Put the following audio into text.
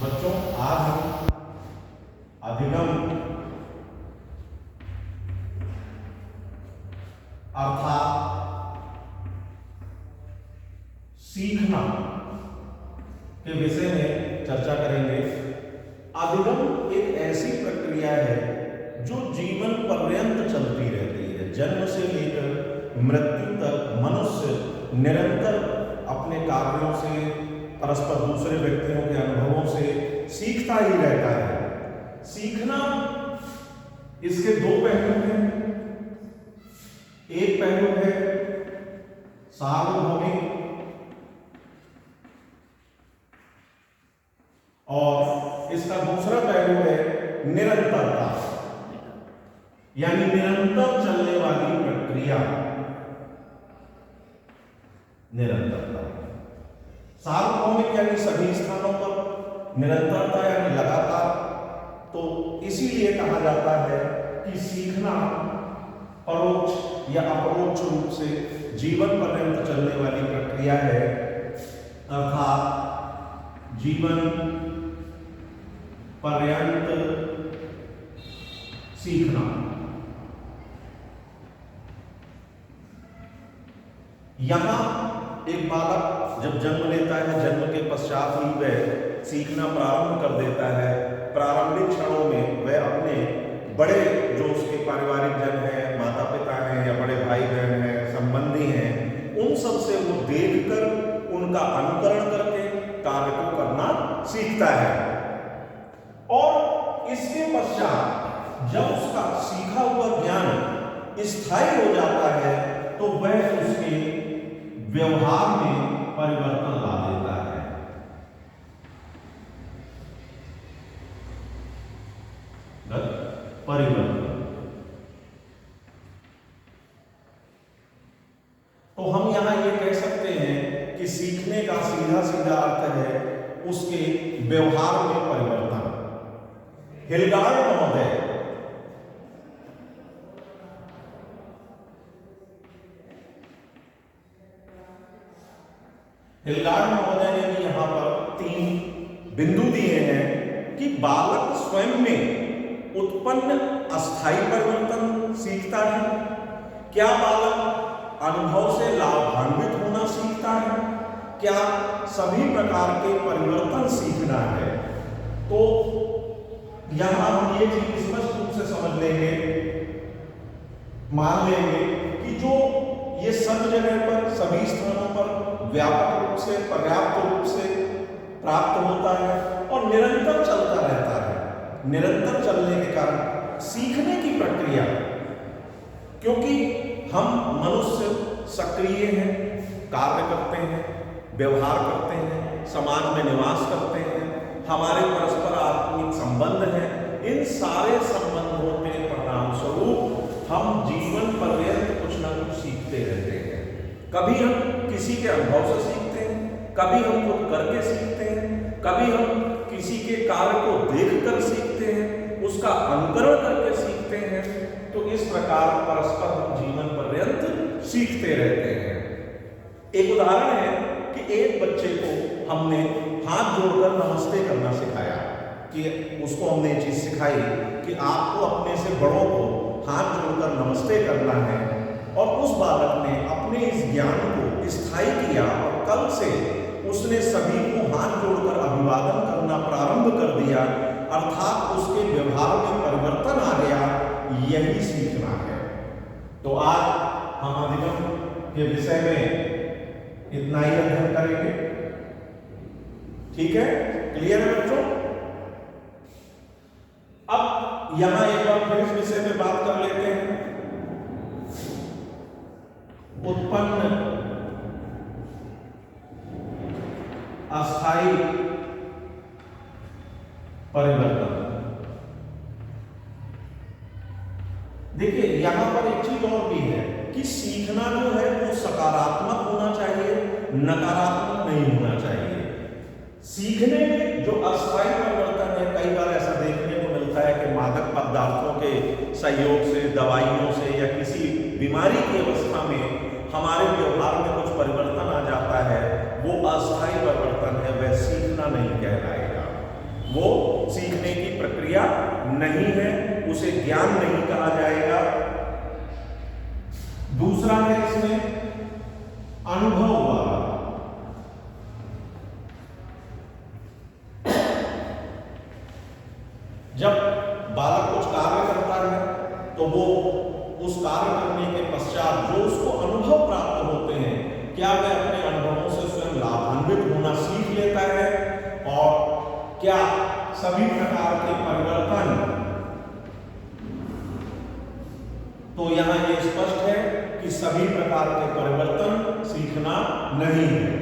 बच्चों आज हम अधिगम अर्थात सीखना के विषय में चर्चा करेंगे। अधिगम एक ऐसी प्रक्रिया है जो जीवन पर्यंत चलती रहती है। जन्म से लेकर मृत्यु तक मनुष्य निरंतर अपने कार्यों से, परस्पर दूसरे व्यक्तियों के अनुभवों से सीखता ही रहता है। सीखना इसके दो पहलू हैं। एक पहलू है सार्वभौमिक और इसका दूसरा पहलू है निरंतरता, यानी निरंतर चलने वाली प्रक्रिया। निरंतरता सार्वभौमिक यानी सभी स्थानों पर, निरंतरता यानी लगातार। तो इसीलिए कहा जाता है कि सीखना परोक्ष या अपरोक्ष रूप से जीवन पर्यंत चलने वाली प्रक्रिया है, अर्थात जीवन पर्यंत सीखना। यहां एक बालक जब जन्म लेता है, जन्म के पश्चात ही वह सीखना प्रारंभ कर देता है। प्रारंभिक क्षणों में वह अपने बड़े जो उसके पारिवारिक जन हैं, माता पिता हैं या बड़े भाई बहन हैं, संबंधी हैं, उन सब से वो देखकर उनका अनुकरण करके कार्य को करना सीखता है। और इसके पश्चात जब उसका सीखा हुआ ज्ञान स्थायी हो जाता है तो वह उसके व्यवहार में परिवर्तन ला देता है। परिवर्तन। तो हम यहां ये कह सकते हैं कि सीखने का सीधा सीधा अर्थ है उसके व्यवहार में परिवर्तन। हिल्डार्ड महोदय ने भी यहां पर 3 बिंदु दिए हैं कि बालक स्वयं में उत्पन्न अस्थायी परिवर्तन सीखता है। क्या बालक अनुभव से लाभान्वित होना सीखता है? क्या सभी प्रकार के परिवर्तन सीखना है? तो यहां हम ये चीज स्पष्ट रूप से समझ लेंगे, मान लेंगे कि जो ये सब जगह पर, सभी स्थानों पर व्यापक रूप से, पर्याप्त रूप से प्राप्त होता है और निरंतर चलता रहता है। निरंतर चलने के कारण सीखने की प्रक्रिया, क्योंकि हम मनुष्य सक्रिय हैं, कार्य करते हैं, व्यवहार करते हैं, समाज में निवास करते हैं, हमारे परस्पर आत्मिक संबंध हैं। इन सारे संबंधों के परिणाम स्वरूप हम जीवन पर्यंत कुछ ना कुछ सीखते रहते हैं। कभी हम किसी के अनुभव से सीखते हैं, कभी हम खुद करके सीखते हैं, कभी हम किसी के कार्य को देखकर सीखते हैं, उसका अनुकरण करके सीखते हैं। तो इस प्रकार परस्पर हम जीवन पर्यंत सीखते रहते हैं। एक उदाहरण है कि एक बच्चे को हमने हाथ जोड़कर नमस्ते करना सिखाया, कि उसको हमने ये चीज सिखाई कि आपको अपने से बड़ों को हाथ जोड़कर नमस्ते करना है। और उस बालक ने अपने इस ज्ञान को स्थायी किया और कल से उसने सभी को हाथ जोड़कर अभिवादन करना प्रारंभ कर दिया, अर्थात उसके व्यवहार में परिवर्तन आ गया। यही सीखना है। तो आज हम अधिगम के विषय में इतना ही अध्ययन करेंगे। ठीक है, क्लियर है बच्चों? अब यहां एक बार फिर इस विषय में बात कर लेते हैं। उत्पन्न अस्थायी परिवर्तन। देखिए यहां पर एक चीज और भी है कि सीखना जो है वो सकारात्मक होना चाहिए, नकारात्मक नहीं होना चाहिए। सीखने में जो अस्थायी परिवर्तन है, कई बार ऐसा देखने को मिलता है कि मादक पदार्थों के सहयोग से, दवाइयों से या किसी बीमारी की अवस्था में हमारे व्यवहार में कुछ परिवर्तन आ जाता है, वो अस्थायी परिवर्तन है, वह सीखना नहीं कहलाएगा। वो सीखने की प्रक्रिया नहीं है, उसे ज्ञान नहीं कहा जाएगा। दूसरा है इसमें अनुभव वाला। जब बालक कुछ कार्य करता है तो वो उस कार्य करने के पश्चात जो उसको अनुभव प्राप्त होते हैं, क्या वह अपने अनुभवों से स्वयं लाभान्वित होना सीख लेता है, और क्या सभी प्रकार के परिवर्तन, तो यहां ये स्पष्ट है कि सभी प्रकार के परिवर्तन सीखना नहीं है।